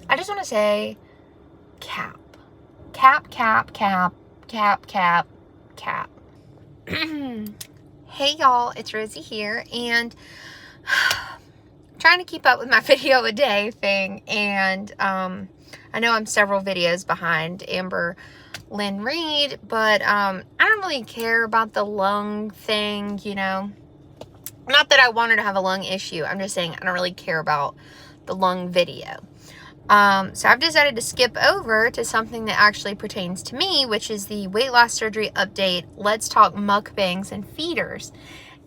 I just want to say cap. Cap, cap, cap, cap, cap, cap. Hey y'all, it's Rosie here, and trying to keep up with my video a day thing, and I know I'm several videos behind Amberlynn Reid, but I don't really care about the lung thing, you know. Not that I want her to have a lung issue, I'm just saying I don't really care about the lung video. So I've decided to skip over to something that actually pertains to me, which is the weight loss surgery update. Let's talk mukbangs and feeders.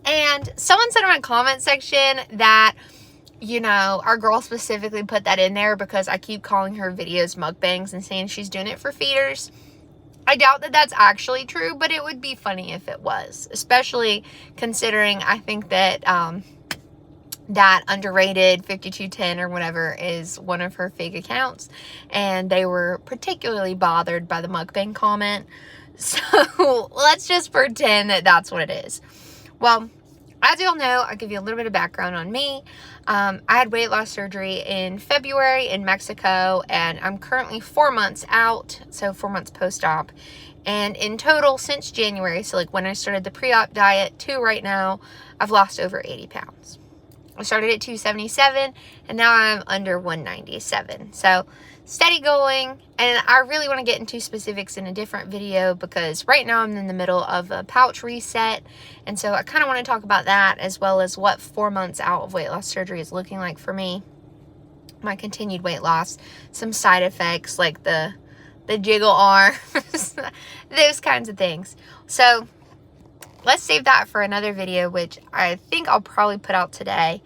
And someone said in my comment section that, you know, our girl specifically put that in there because I keep calling her videos mukbangs and saying she's doing it for feeders. I doubt that that's actually true, but it would be funny if it was, especially considering I think that, that underrated 5210 or whatever is one of her fake accounts, and they were particularly bothered by the mukbang comment. So let's just pretend that that's what it is. Well, as you all know, I'll give you a little bit of background on me. I had weight loss surgery in February in Mexico, and I'm currently 4 months out, so 4 months post-op. And in total, since January, so like when I started the pre-op diet to right now, I've lost over 80 pounds. I started at 277 and now I'm under 197. So steady going, and I really want to get into specifics in a different video because right now I'm in the middle of a pouch reset, and so I kind of want to talk about that as well as what 4 months out of weight loss surgery is looking like for me, my continued weight loss, some side effects like the jiggle arms, those kinds of things. So let's save that for another video, which I think I'll probably put out today.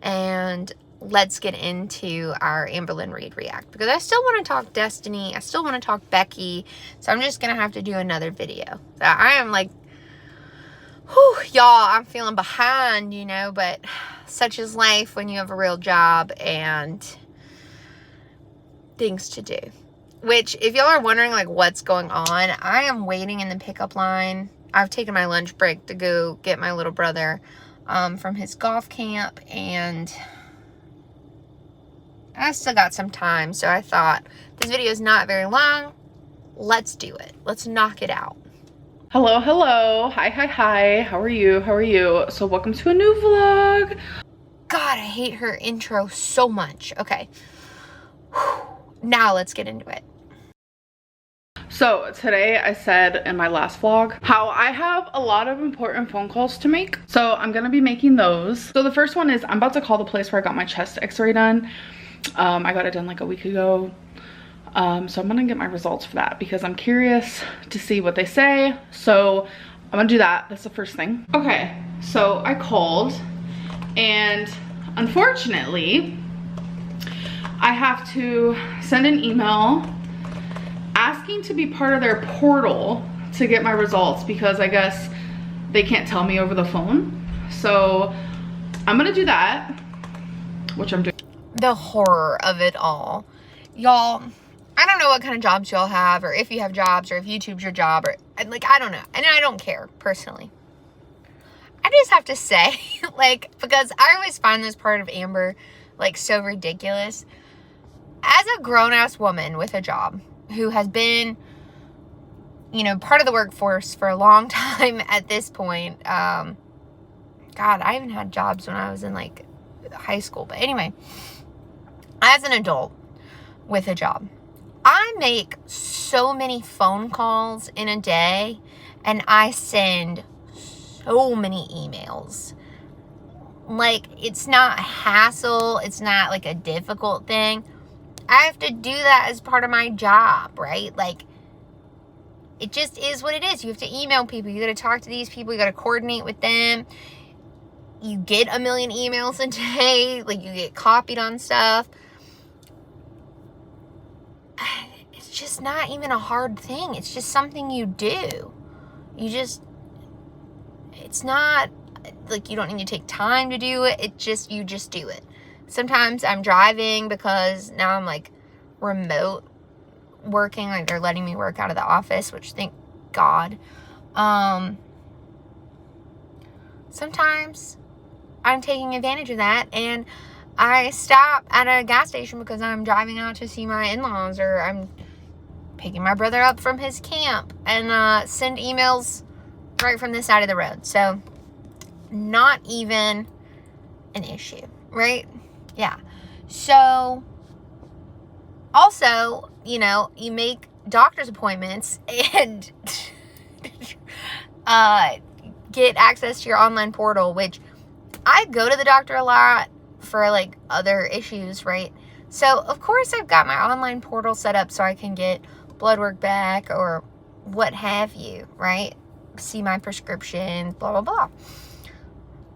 And let's get into our Amberlynn Reid react, because I still want to talk Destiny. I still want to talk Becky. So I'm just going to have to do another video. So I am like, whew, y'all, I'm feeling behind, you know, but such is life when you have a real job and things to do. Which, if y'all are wondering, like, what's going on, I am waiting in the pickup line. I've taken my lunch break to go get my little brother from his golf camp, and I still got some time, so I thought this video is not very long. Let's do it. Let's knock it out. Hello. Hi. How are you? So welcome to a new vlog. God, I hate her intro so much. Okay. Whew. Now let's get into it. So today I said in my last vlog how I have a lot of important phone calls to make. So I'm gonna be making those. So the first one is I'm about to call the place where I got my chest x-ray done. I got it done like a week ago. So I'm gonna get my results for that because I'm curious to see what they say. So I'm gonna do that. That's the first thing. Okay, so I called, and unfortunately I have to send an email asking to be part of their portal to get my results because I guess they can't tell me over the phone. So I'm gonna do that, which I'm doing. The horror of it all. Y'all, I don't know what kind of jobs y'all have, or if you have jobs, or if YouTube's your job, or like, I don't know. And I don't care, personally. I just have to say, like, because I always find this part of Amber, like, so ridiculous. As a grown-ass woman with a job, who has been, you know, part of the workforce for a long time at this point. God, I even had jobs when I was in, like, high school. But anyway, as an adult with a job, I make so many phone calls in a day, and I send so many emails. Like, it's not a hassle. It's not, like, a difficult thing. I have to do that as part of my job, right? Like, it just is what it is. You have to email people. You got to talk to these people. You got to coordinate with them. You get a million emails a day. Like, you get copied on stuff. It's just not even a hard thing. It's just something you do. It's not, like, you don't need to take time to do it. You just do it. Sometimes I'm driving because now I'm, like, remote working. Like, they're letting me work out of the office, which, thank God. Sometimes I'm taking advantage of that, and I stop at a gas station because I'm driving out to see my in-laws, or I'm picking my brother up from his camp, and send emails right from the side of the road. So not even an issue, right? Yeah. So also, you know, you make doctor's appointments and get access to your online portal, which I go to the doctor a lot for like other issues, right? So of course I've got my online portal set up so I can get blood work back or what have you, right? See my prescriptions, blah, blah, blah.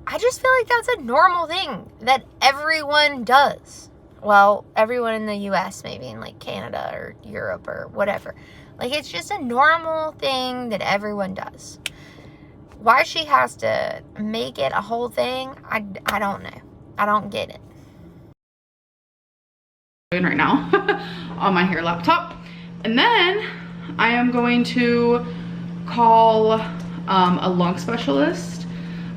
I just feel like that's a normal thing that everyone does. Well, everyone in the US, maybe in like Canada or Europe or whatever. Like, it's just a normal thing that everyone does. Why she has to make it a whole thing, I don't know. I don't get it. Right now on my hair laptop. And then I am going to call a lung specialist,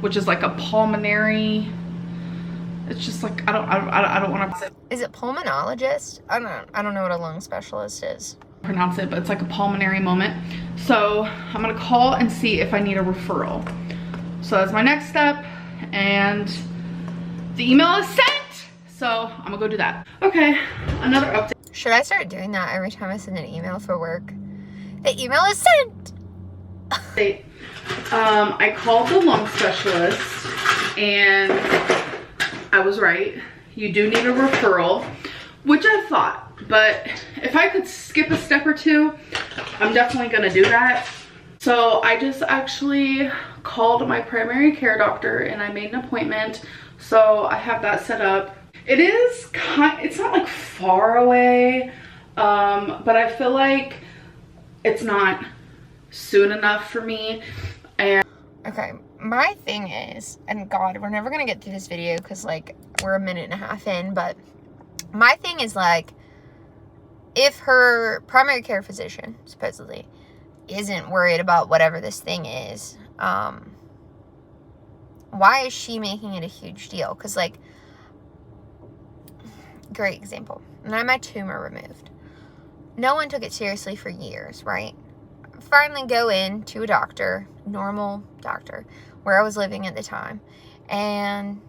which is like a pulmonary, it's just like, I don't want to. Is it pulmonologist? I don't know what a lung specialist is. Pronounce it, but it's like a pulmonary moment. So I'm gonna call and see if I need a referral. So that's my next step, and the email is sent. So I'm gonna go do that. Okay, another update. Should I start doing that every time I send an email for work? The email is sent. I called the lung specialist and I was right. You do need a referral, which I thought, but if I could skip a step or two, I'm definitely gonna do that. So I just actually called my primary care doctor and I made an appointment. So I have that set up. It is it's not like far away, but I feel like it's not soon enough for me. And okay, my thing is, and God, we're never gonna get through this video because like we're a minute and a half in, but my thing is like, if her primary care physician supposedly isn't worried about whatever this thing is, why is she making it a huge deal? Because like, great example, when I had my tumor removed, no one took it seriously for years, right? Finally go in to a doctor, normal doctor, where I was living at the time, and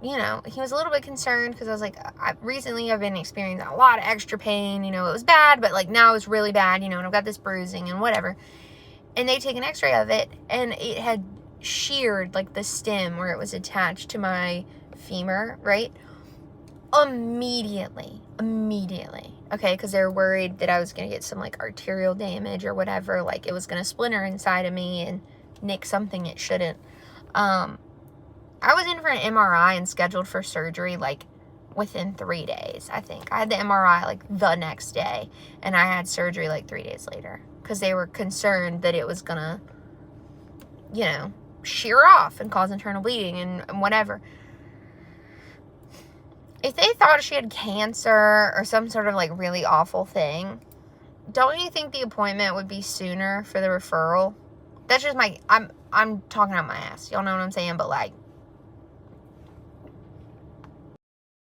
you know, he was a little bit concerned because I was like, recently I've been experiencing a lot of extra pain, you know, it was bad, but like now it's really bad, you know, and I've got this bruising and whatever. And they take an x-ray of it, and it had sheared like the stem where it was attached to my femur, right? Immediately, okay, because they were worried that I was gonna get some like arterial damage or whatever, like it was gonna splinter inside of me and nick something it shouldn't. I was in for an MRI and scheduled for surgery like within 3 days, I think. I had the MRI like the next day, and I had surgery like 3 days later because they were concerned that it was gonna, you know, shear off and cause internal bleeding and whatever. If they thought she had cancer or some sort of like really awful thing, don't you think the appointment would be sooner for the referral? That's just my, I'm talking out my ass. Y'all know what I'm saying? But like.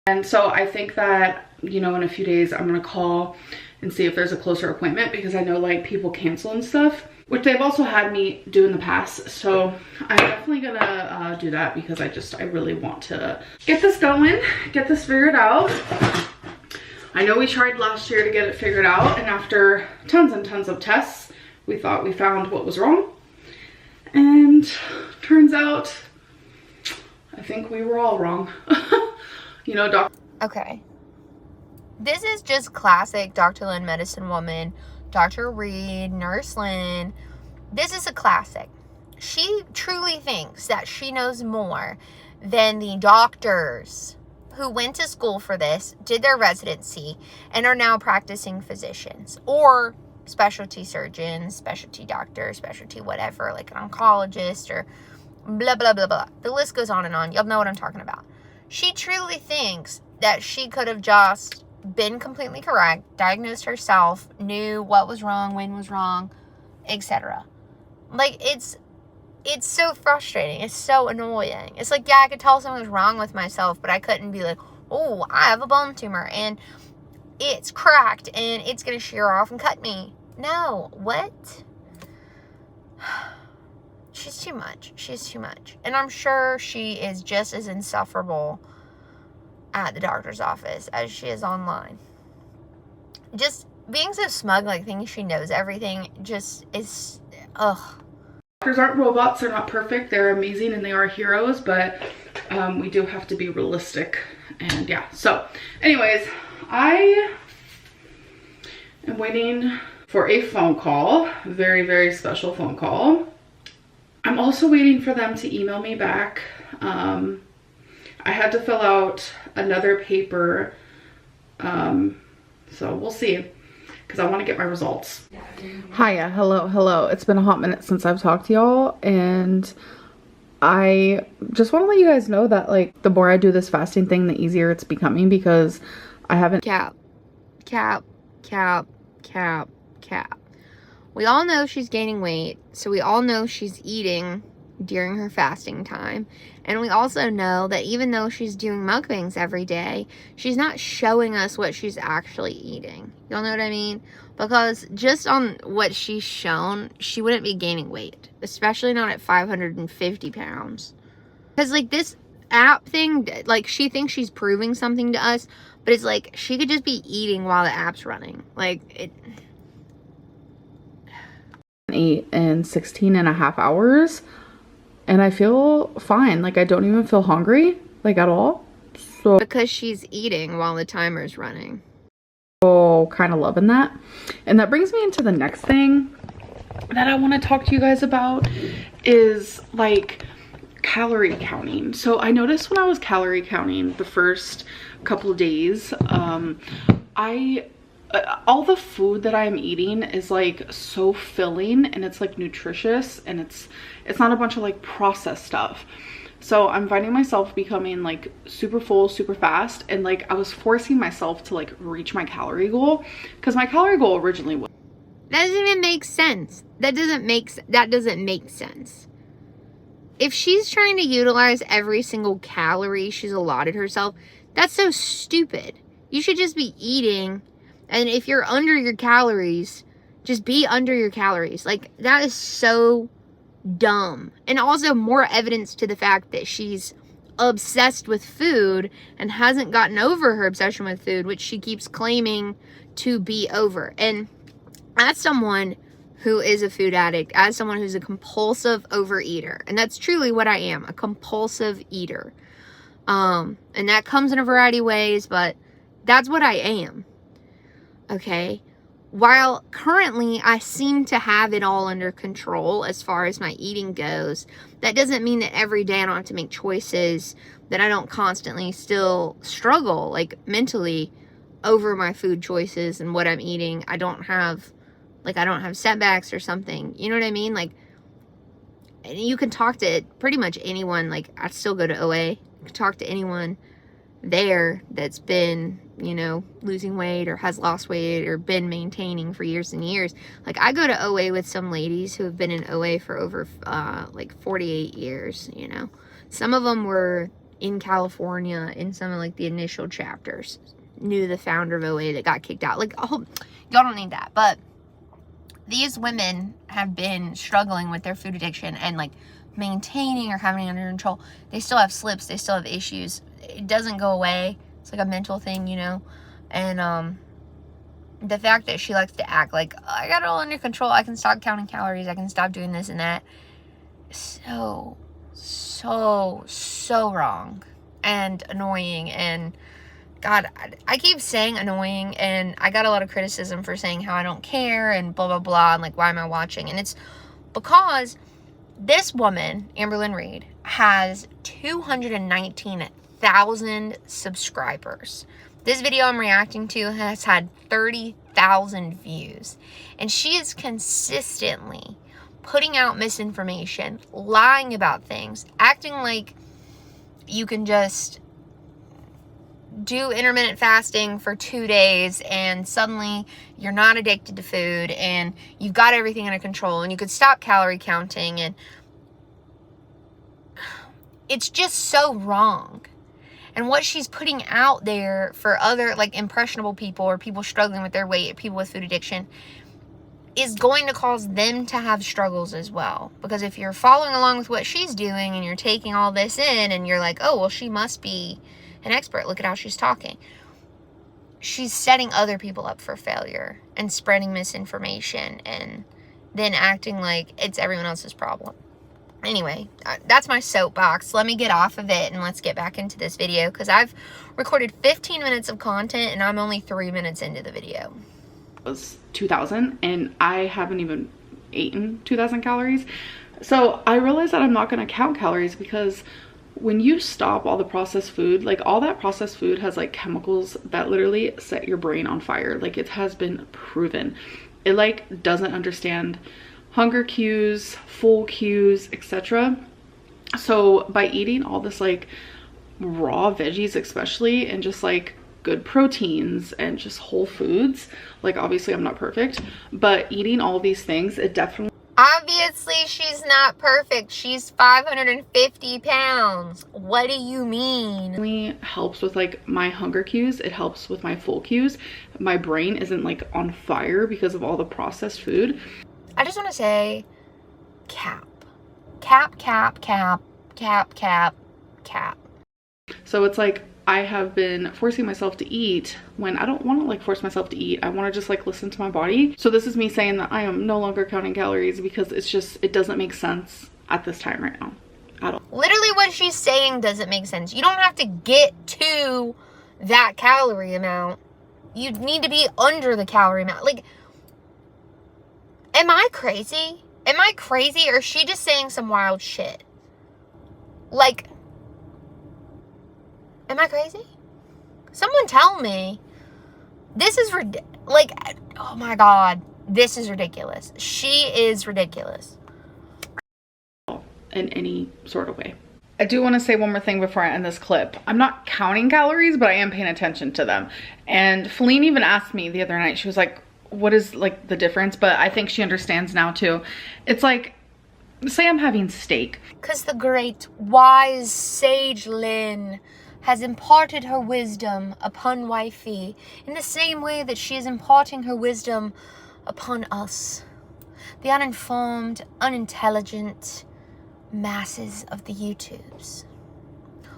And so I think that, you know, in a few days I'm gonna call and see if there's a closer appointment, because I know like people cancel and stuff, which they've also had me do in the past. So I'm definitely gonna do that, because I really want to get this going, get this figured out. I know we tried last year to get it figured out, and after tons and tons of tests, we thought we found what was wrong. And turns out, I think we were all wrong. You know, doc. Okay. This is just classic Dr. Lynn Medicine Woman, Dr. Reid, Nurse Lynn. This is a classic. She truly thinks that she knows more than the doctors who went to school for this, did their residency, and are now practicing physicians or specialty surgeons, specialty doctors, specialty whatever, like an oncologist or blah, blah, blah, blah. The list goes on and on. Y'all know what I'm talking about. She truly thinks that she could have just been completely correct, diagnosed herself, knew what was wrong, when was wrong, etc. Like, it's it's so frustrating. It's so annoying. It's like, yeah, I could tell something was wrong with myself, but I couldn't be like, oh, I have a bone tumor and it's cracked and it's going to shear off and cut me. No, what? She's too much. She's too much. And I'm sure she is just as insufferable at the doctor's office as she is online. Just being so smug, like thinking she knows everything, just is, ugh. Doctors aren't robots. They're not perfect. They're amazing and they are heroes, but we do have to be realistic. And yeah, so anyways, I am waiting for a phone call. Very, very special phone call. I'm also waiting for them to email me back. I had to fill out another paper. So we'll see, because I want to get my results. Hiya, hello. It's been a hot minute since I've talked to y'all, and I just want to let you guys know that, like, the more I do this fasting thing, the easier it's becoming, because I haven't... Cap. We all know she's gaining weight, so we all know she's eating during her fasting time. And we also know that even though she's doing mukbangs every day, she's not showing us what she's actually eating. Y'all know what I mean? Because just on what she's shown, she wouldn't be gaining weight, especially not at 550 pounds. Because, like, this app thing, like, she thinks she's proving something to us, but it's like she could just be eating while the app's running. Like, it... 8 and 16 and a half hours, and I feel fine. Like, I don't even feel hungry, like, at all. So because she's eating while the timer's running. So kind of loving that. And that brings me into the next thing that I want to talk to you guys about, is like calorie counting. So I noticed when I was calorie counting the first couple of days, all the food that I'm eating is like so filling, and it's like nutritious, and it's not a bunch of like processed stuff. So I'm finding myself becoming like super full super fast, and like I was forcing myself to like reach my calorie goal, because my calorie goal originally was... That doesn't even make sense. That doesn't make sense. If she's trying to utilize every single calorie she's allotted herself, that's so stupid. You should just be eating. And if you're under your calories, just be under your calories. Like, that is so dumb. And also more evidence to the fact that she's obsessed with food and hasn't gotten over her obsession with food, which she keeps claiming to be over. And as someone who is a food addict, as someone who's a compulsive overeater, and that's truly what I am, a compulsive eater. And that comes in a variety of ways, but that's what I am. Okay, while currently I seem to have it all under control as far as my eating goes, that doesn't mean that every day I don't have to make choices, that I don't constantly still struggle, like, mentally over my food choices and what I'm eating. I don't have setbacks or something. You know what I mean? Like, you can talk to pretty much anyone. Like, I still go to OA. You can talk to anyone there that's been, you know, losing weight or has lost weight or been maintaining for years and years. Like, I go to OA with some ladies who have been in OA for over like 48 years, you know. Some of them were in California in some of like the initial chapters, knew the founder of OA that got kicked out. Like, oh, y'all don't need that. But these women have been struggling with their food addiction and like maintaining or having it under control. They still have slips, they still have issues. It doesn't go away. It's like a mental thing, you know. And the fact that she likes to act like, oh, I got it all under control, I can stop counting calories, I can stop doing this and that, so wrong and annoying. And God, I keep saying annoying, and I got a lot of criticism for saying how I don't care and blah blah blah, and like, why am I watching? And it's because this woman, Amberlynn Reid, has 219,000 subscribers. This video I'm reacting to has had 30,000 views, and she is consistently putting out misinformation, lying about things, acting like you can just do intermittent fasting for 2 days and suddenly you're not addicted to food and you've got everything under control and you could stop calorie counting. And it's just so wrong. And what she's putting out there for other, like, impressionable people or people struggling with their weight, people with food addiction, is going to cause them to have struggles as well. Because if you're following along with what she's doing and you're taking all this in and you're like, oh, well, she must be an expert. Look at how she's talking. She's setting other people up for failure and spreading misinformation and then acting like it's everyone else's problem. Anyway, that's my soapbox. Let me get off of it and let's get back into this video because I've recorded 15 minutes of content and I'm only 3 minutes into the video. It was 2,000 and I haven't even eaten 2,000 calories. So I realized that I'm not going to count calories because when you stop all the processed food, like all that processed food has like chemicals that literally set your brain on fire. Like it has been proven. It like doesn't understand hunger cues, full cues, etc. So by eating all this like raw veggies especially and just like good proteins and just whole foods, like obviously I'm not perfect, but eating all these things, it definitely... Obviously she's not perfect. She's 550 pounds. What do you mean? It really helps with like my hunger cues. It helps with my full cues. My brain isn't like on fire because of all the processed food. I just want to say cap. Cap, cap, cap, cap, cap, cap. So it's like I have been forcing myself to eat when I don't want to like force myself to eat. I want to just like listen to my body. So this is me saying that I am no longer counting calories because it's just, it doesn't make sense at this time right now at all. Literally what she's saying doesn't make sense. You don't have to get to that calorie amount. You need to be under the calorie amount. Like, am I crazy? Am I crazy or is she just saying some wild shit? Like, am I crazy? Someone tell me. This is like, oh my God, this is ridiculous. She is ridiculous. In any sort of way. I do want to say one more thing before I end this clip. I'm not counting calories, but I am paying attention to them. And Feline even asked me the other night, she was like, what is like the difference? But I think she understands now too. It's like, say I'm having steak. Because the great wise sage Lynn has imparted her wisdom upon wifey in the same way that she is imparting her wisdom upon us, the uninformed, unintelligent masses of the YouTubes.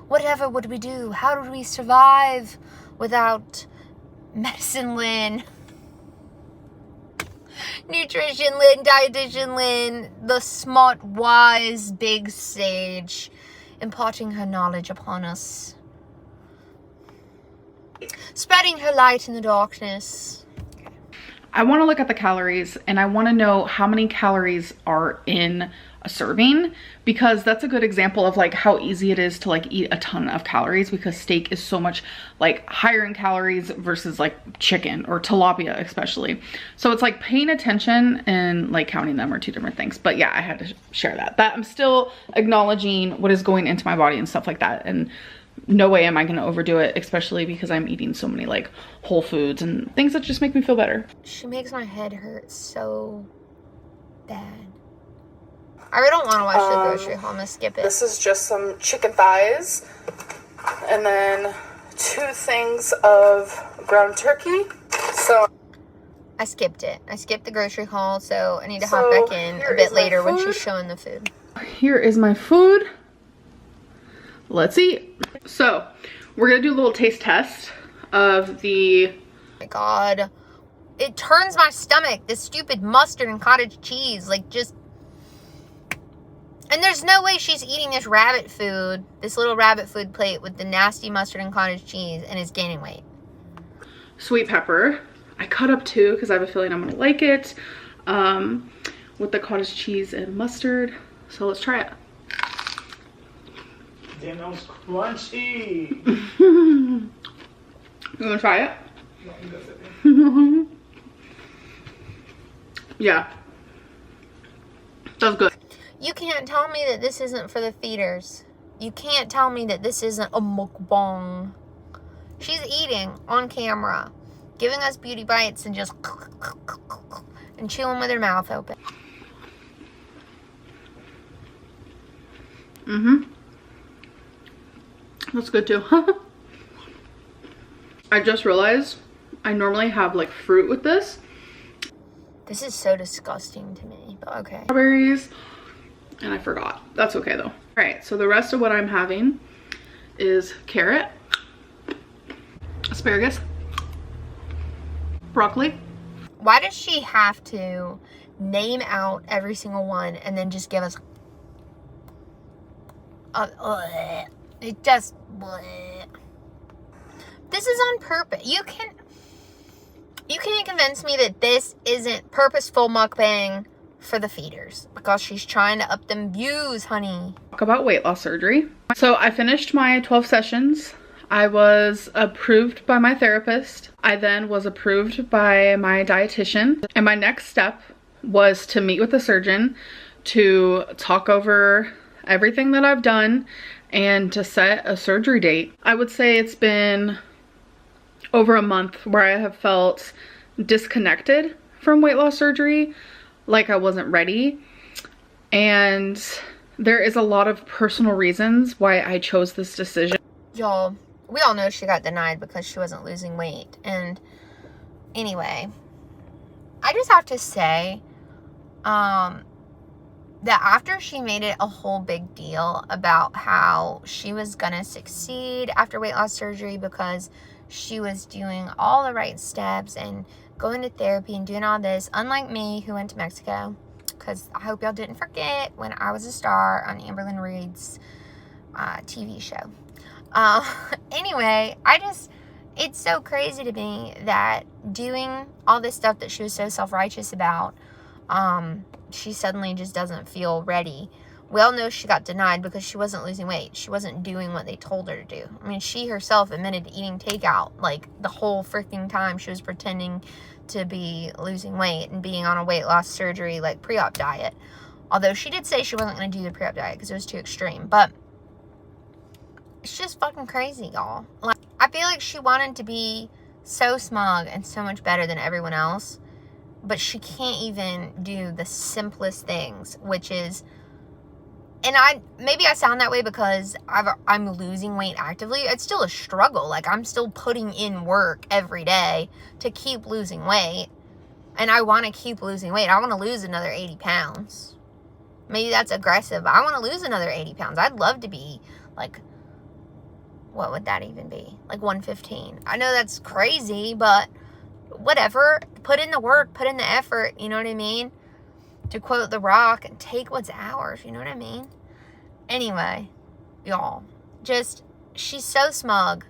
Whatever would we do? How would we survive without Medicine Lynn, Nutrition Lynn, Dietitian Lynn, the smart, wise, big sage, imparting her knowledge upon us, spreading her light in the darkness. I want to look at the calories and I want to know how many calories are in a serving, because that's a good example of like how easy it is to like eat a ton of calories, because steak is so much like higher in calories versus like chicken or tilapia especially. So it's like paying attention and like counting them are two different things. But yeah, I had to share that I'm still acknowledging what is going into my body and stuff like that, and no way am I going to overdo it, especially because I'm eating so many like whole foods and things that just make me feel better. She makes my head hurt so bad. I really don't want to watch the grocery haul. I'm going to skip it. This is just some chicken thighs and then 2 things of ground turkey. So I skipped it. I skipped the grocery haul, so I need to hop back in a bit later when she's showing the food. Here is my food. Let's eat. So we're gonna do a little taste test of the... Oh my God. It turns my stomach. This stupid mustard and cottage cheese. Like, just... And there's no way she's eating this rabbit food, this little rabbit food plate with the nasty mustard and cottage cheese, and is gaining weight. Sweet pepper. I cut up 2 because I have a feeling I'm gonna like it. With the cottage cheese and mustard. So let's try it. Damn, that was crunchy. You wanna try it? No, Yeah. That was good. You can't tell me that this isn't for the feeders. You can't tell me that this isn't a mukbang. She's eating on camera, giving us beauty bites and just and chewing with her mouth open. That's good too. I just realized I normally have like fruit with this. This is so disgusting to me, but okay. Strawberries, and I forgot. That's okay though. All right, so the rest of what I'm having is carrot, asparagus, broccoli. Why does she have to name out every single one and then just give us it just this is on purpose. You can't convince me that this isn't purposeful mukbang for the feeders, because she's trying to up them views, honey. Talk about weight loss surgery. So I finished my 12 sessions. I was approved by my therapist. I then was approved by my dietitian. And my next step was to meet with the surgeon to talk over everything that I've done and to set a surgery date. I would say it's been over a month where I have felt disconnected from weight loss surgery, like I wasn't ready. And there is a lot of personal reasons why I chose this decision. Y'all, we all know she got denied because she wasn't losing weight. And anyway, I just have to say that after she made it a whole big deal about how she was gonna succeed after weight loss surgery because she was doing all the right steps and going to therapy and doing all this, unlike me who went to Mexico, because I hope y'all didn't forget when I was a star on Amberlynn Reid's TV show. Anyway, it's so crazy to me that doing all this stuff that she was so self-righteous about, she suddenly just doesn't feel ready. We all know she got denied because she wasn't losing weight. She wasn't doing what they told her to do. I mean, she herself admitted to eating takeout like the whole freaking time she was pretending to be losing weight and being on a weight loss surgery like pre-op diet. Although she did say she wasn't going to do the pre-op diet because it was too extreme. But it's just fucking crazy, y'all. Like, I feel like she wanted to be so smug and so much better than everyone else, but she can't even do the simplest things, which is, and maybe I sound that way because I'm losing weight actively. It's still a struggle. Like, I'm still putting in work every day to keep losing weight. And I want to keep losing weight. I want to lose another 80 pounds. Maybe that's aggressive. I want to lose another 80 pounds. I'd love to be like, what would that even be? Like 115. I know that's crazy, but whatever. Put in the work, put in the effort. You know what I mean? To quote The Rock, and take what's ours, you know what I mean? Anyway, y'all, she's so smug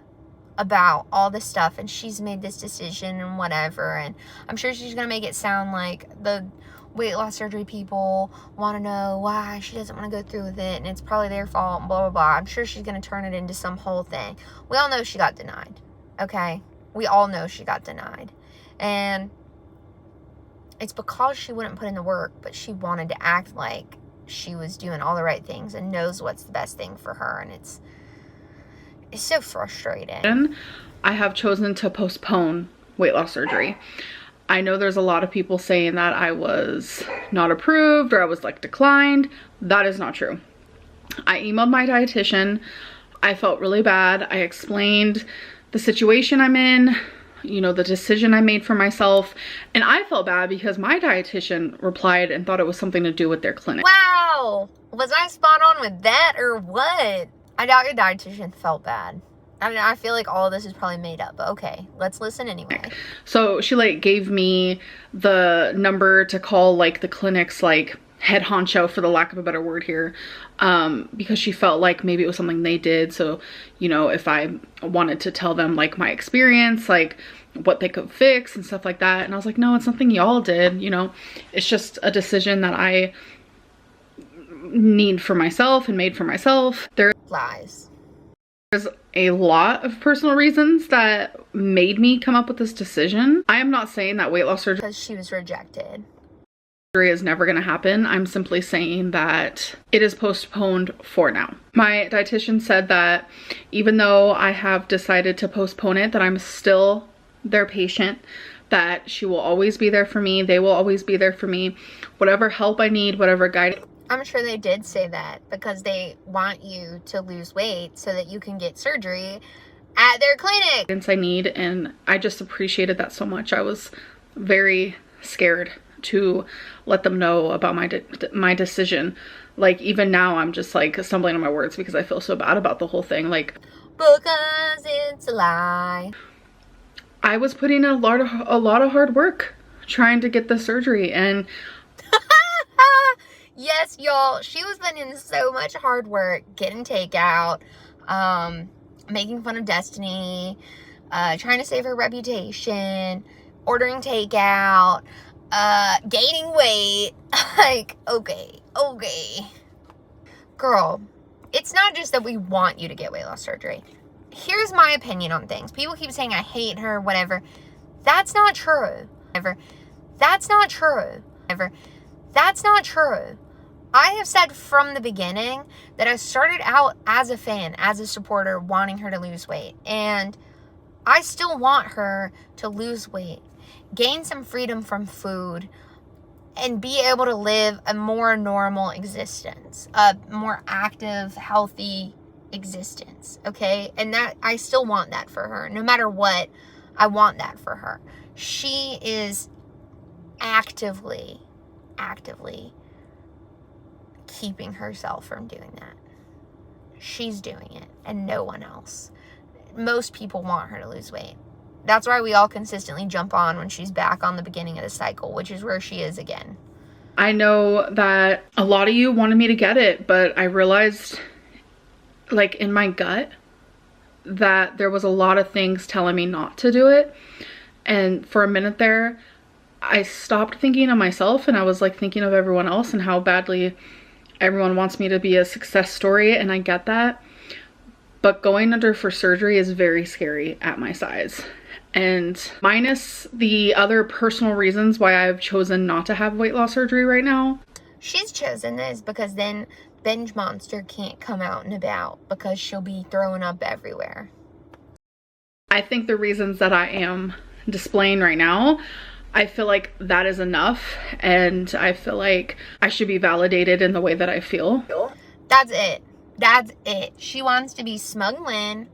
about all this stuff, and she's made this decision and whatever, and I'm sure she's gonna make it sound like the weight loss surgery people want to know why she doesn't want to go through with it, and it's probably their fault, and blah, blah, blah. I'm sure she's gonna turn it into some whole thing. We all know she got denied, okay? We all know she got denied, and it's because she wouldn't put in the work, but she wanted to act like she was doing all the right things and knows what's the best thing for her. And it's so frustrating. I have chosen to postpone weight loss surgery. I know there's a lot of people saying that I was not approved or I was like declined. That is not true. I emailed my dietitian. I felt really bad. I explained the situation I'm in, you know, the decision I made for myself, and I felt bad because my dietitian replied and thought it was something to do with their clinic. Wow, was I spot on with that or what? I doubt your dietitian felt bad. I mean, I feel like all of this is probably made up, but okay, let's listen anyway. So she like gave me the number to call like the clinic's like head honcho, for the lack of a better word here, because she felt like maybe it was something they did. So, you know, if I wanted to tell them like my experience, like what they could fix and stuff like that. And I was like, no, it's nothing y'all did, you know, it's just a decision that I need for myself and made for myself. There's a lot of personal reasons that made me come up with this decision. I am not saying that weight loss surgery, because she was rejected, is never going to happen. I'm simply saying that it is postponed for now. My dietitian said that even though I have decided to postpone it, that I'm still their patient, that she will always be there for me. They will always be there for me. Whatever help I need, whatever guidance. I'm sure they did say that because they want you to lose weight so that you can get surgery at their clinic. I need, and I just appreciated that so much. I was very scared to let them know about my decision. Like, even now I'm just like stumbling on my words because I feel so bad about the whole thing. Like, because it's a lie. I was putting in a lot of hard work trying to get the surgery, and yes, y'all, she was putting in so much hard work getting takeout, making fun of Destiny, trying to save her reputation, ordering takeout, gaining weight. Like, okay. Girl, it's not just that we want you to get weight loss surgery. Here's my opinion on things. People keep saying I hate her, whatever. That's not true. That's not true. That's not true. I have said from the beginning that I started out as a fan, as a supporter, wanting her to lose weight. And I still want her to lose weight, gain some freedom from food, and be able to live a more normal existence, a more active, healthy existence, okay? And that, I still want that for her. No matter what, I want that for her. She is actively keeping herself from doing that. She's doing it, and no one else. Most people want her to lose weight. That's why we all consistently jump on when she's back on the beginning of the cycle, which is where she is again. I know that a lot of you wanted me to get it, but I realized, like, in my gut that there was a lot of things telling me not to do it. And for a minute there, I stopped thinking of myself, and I was like thinking of everyone else and how badly everyone wants me to be a success story, and I get that. But going under for surgery is very scary at my size. And minus the other personal reasons why I've chosen not to have weight loss surgery right now. She's chosen this because then Binge Monster can't come out and about because she'll be throwing up everywhere. I think the reasons that I am displaying right now, I feel like that is enough, and I feel like I should be validated in the way that I feel. That's it. That's it. She wants to be Smug Lynn,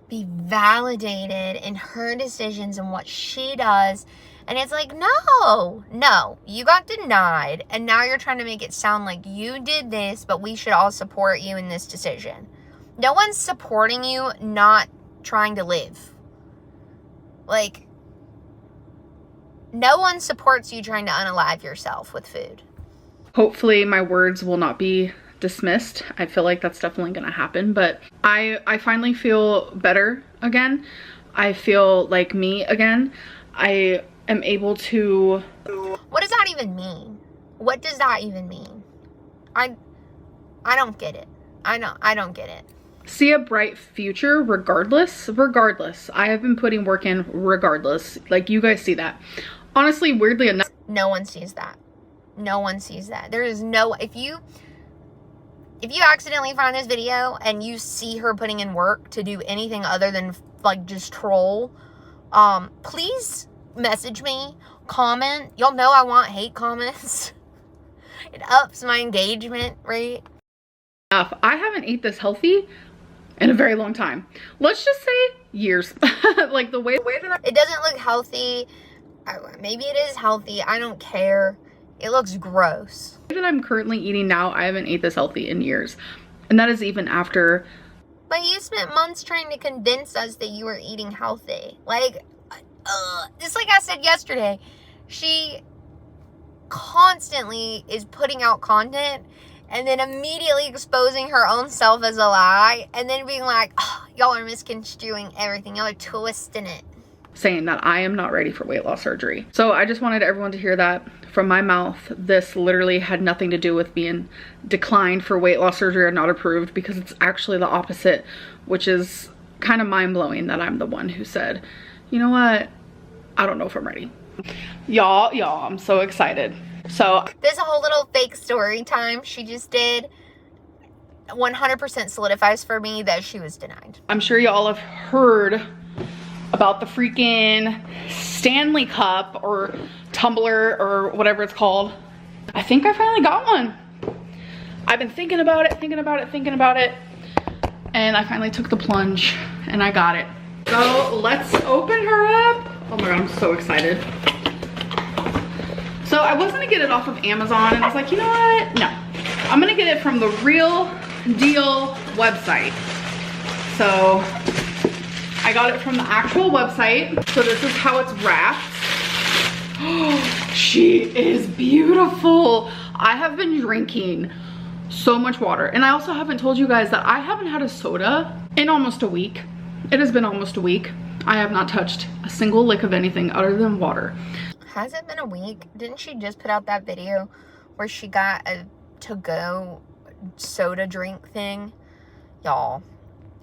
be validated in her decisions and what she does. And it's like, no, you got denied. And now you're trying to make it sound like you did this, but we should all support you in this decision. No one's supporting you not trying to live. Like, no one supports you trying to unalive yourself with food. Hopefully my words will not be dismissed. I feel like that's definitely gonna happen, but I finally feel better again. I feel like me again. I am able to... What does that even mean? What does that even mean? I don't get it. I don't get it. See a bright future regardless. I have been putting work in regardless. Like, you guys see that. Honestly, weirdly enough, no one sees that. No one sees that. There is no... If you accidentally find this video and you see her putting in work to do anything other than like just troll, please message me, comment. Y'all know I want hate comments. It ups my engagement rate. I haven't ate this healthy in a very long time. Let's just say years. Like the way that it doesn't look healthy. Maybe it is healthy. I don't care. It looks gross. The way that I'm currently eating now, I haven't ate this healthy in years. And that is even after. But you spent months trying to convince us that you were eating healthy. Like, just like I said yesterday, she constantly is putting out content and then immediately exposing her own self as a lie and then being like, oh, y'all are misconstruing everything. Y'all are twisting it. Saying that I am not ready for weight loss surgery. So I just wanted everyone to hear that from my mouth. This literally had nothing to do with being declined for weight loss surgery or not approved, because it's actually the opposite, which is kind of mind-blowing that I'm the one who said, you know what, I don't know if I'm ready. Y'all, I'm so excited. So this whole little fake story time she just did 100% solidifies for me that she was denied. I'm sure y'all have heard about the freaking Stanley Cup or tumbler or whatever it's called. I think I finally got one. I've been thinking about it, and I finally took the plunge and I got it. So let's open her up. Oh my God, I'm so excited. So I was gonna get it off of Amazon, and I was like, you know what? No, I'm gonna get it from the Real Deal website. So I got it from the actual website. So this is how it's wrapped. Oh, she is beautiful. I have been drinking so much water, and I also haven't told you guys that I haven't had a soda in almost a week. It has been almost a week. I have not touched a single lick of anything other than water. Has it been a week? Didn't she just put out that video where she got a to-go soda drink thing? Y'all.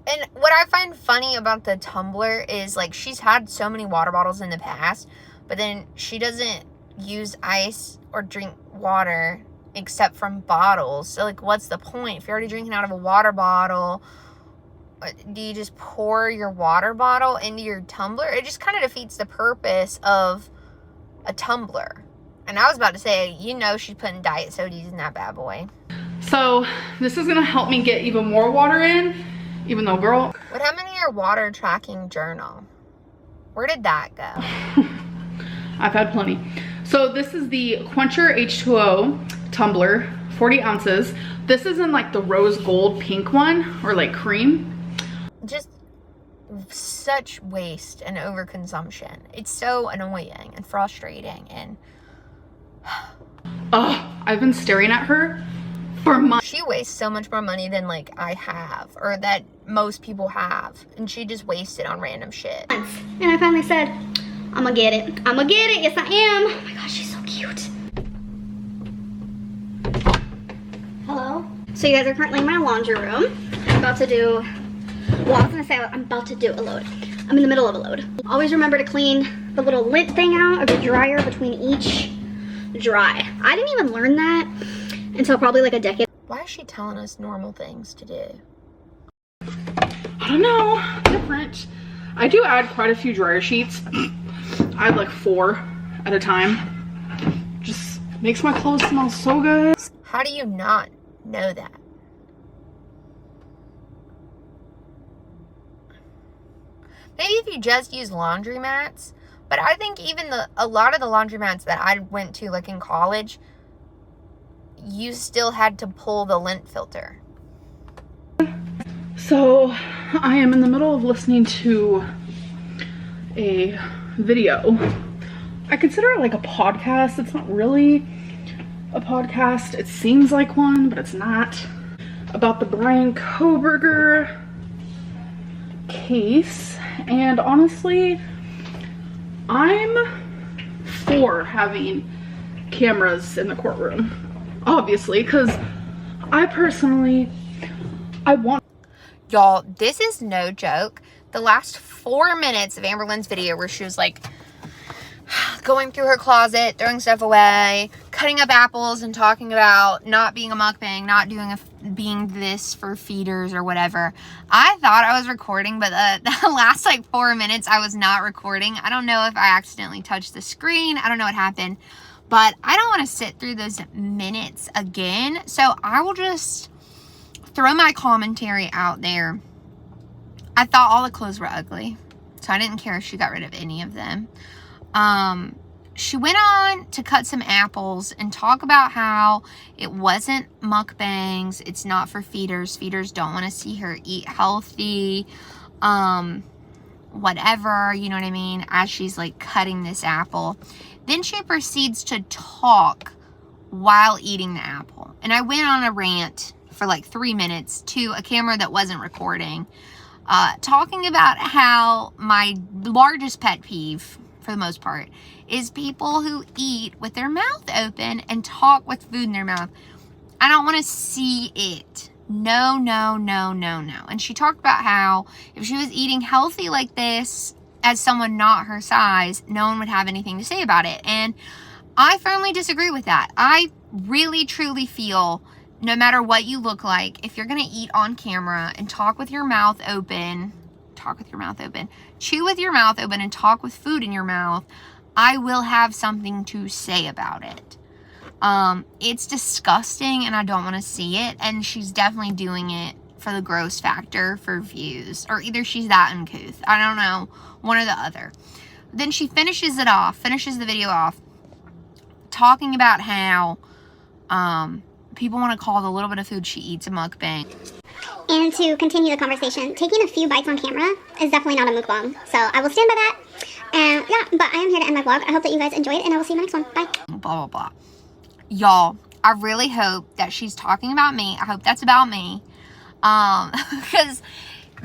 And what I find funny about the tumbler is, like, she's had so many water bottles in the past, but then she doesn't use ice or drink water except from bottles. So, like, what's the point? If you're already drinking out of a water bottle, do you just pour your water bottle into your tumbler? It just kind of defeats the purpose of a tumbler. And I was about to say, you know, she's putting diet sodas in that bad boy. So this is gonna help me get even more water in, even though, girl. What happened to your water tracking journal? Where did that go? I've had plenty. So this is the Quencher H2O tumbler, 40 ounces. This is in like the rose gold pink one, or like cream. Just such waste and overconsumption. It's so annoying and frustrating, and I've been staring at her for months. she wastes so much more money than like I have, or that most people have, and she just wastes it on random shit. And I finally said, I'm gonna get it. I'm gonna get it. Yes, I am. Oh my gosh, she's so cute. Hello. So you guys are currently in my laundry room. I'm about to do, well, I was gonna say I'm about to do a load. I'm in the middle of a load. Always remember to clean the little lint thing out of the dryer between each dry. I didn't even learn that until probably like a decade. Why is she telling us normal things to do? I don't know, different. I do add quite a few dryer sheets. I add like 4 at a time. Just makes my clothes smell so good. How do you not know that? Maybe if you just use laundromats, but I think even a lot of the laundromats that I went to, like in college, you still had to pull the lint filter. So I am in the middle of listening to a video. I consider it like a podcast. It's not really a podcast. It seems like one, but it's not. About the Brian Kohberger case. And honestly, I'm for having cameras in the courtroom. Obviously, because I want. Y'all, this is no joke. The last 4 minutes of Amberlynn's video where she was like going through her closet, throwing stuff away, cutting up apples, and talking about not being a mukbang, not being this for feeders or whatever. I thought I was recording, but the last like 4 minutes I was not recording. I don't know if I accidentally touched the screen. I don't know what happened, but I don't want to sit through those minutes again. So I will just throw my commentary out there. I thought all the clothes were ugly, so I didn't care if she got rid of any of them. She went on to cut some apples and talk about how it wasn't mukbangs, it's not for feeders. Feeders don't want to see her eat healthy, whatever, you know what I mean, as she's like cutting this apple. Then she proceeds to talk while eating the apple. And I went on a rant for like 3 minutes to a camera that wasn't recording, talking about how my largest pet peeve, for the most part, is people who eat with their mouth open and talk with food in their mouth. I don't want to see it. No, no, no, no, no. And she talked about how if she was eating healthy like this as someone not her size, no one would have anything to say about it. And I firmly disagree with that. I really, truly feel no matter what you look like, if you're going to eat on camera and talk with your mouth open, chew with your mouth open and talk with food in your mouth, I will have something to say about it. It's disgusting and I don't want to see it. And she's definitely doing it for the gross factor, for views. Or either she's that uncouth. I don't know. One or the other. Then she finishes the video off, talking about how people want to call the little bit of food she eats a mukbang. And to continue the conversation, taking a few bites on camera is definitely not a mukbang. So I will stand by that. And yeah, but I am here to end my vlog. I hope that you guys enjoyed, and I will see you in the next one. Bye. Blah, blah, blah. Y'all, I really hope that she's talking about me. I hope that's about me. Because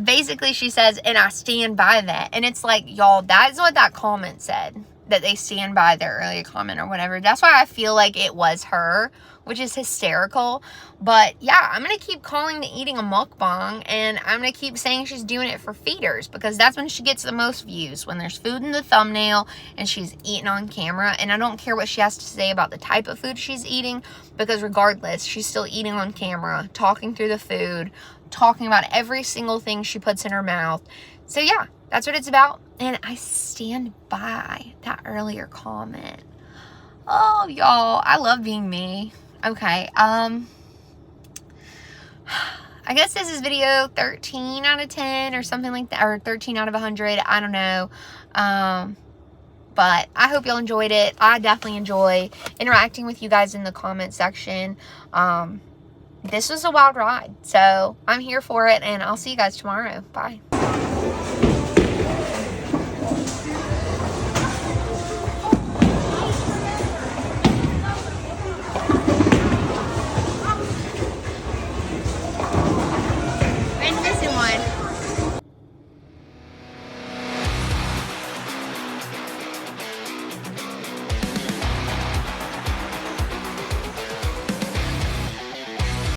basically she says, and I stand by that. And it's like, y'all, that is what that comment said. That they stand by their earlier comment or whatever. That's why I feel like it was her, which is hysterical. But yeah, I'm going to keep calling the eating a mukbang, and I'm going to keep saying she's doing it for feeders, because that's when she gets the most views, when there's food in the thumbnail and she's eating on camera. And I don't care what she has to say about the type of food she's eating, because regardless, she's still eating on camera, talking through the food, talking about every single thing she puts in her mouth. So yeah, that's what it's about. And I stand by that earlier comment. Oh, y'all, I love being me. Okay, I guess this is video 13 out of 10 or something like that, or 13 out of 100. I don't know. But I hope y'all enjoyed it. I definitely enjoy interacting with you guys in the comment section. This was a wild ride, so I'm here for it, and I'll see you guys tomorrow. Bye.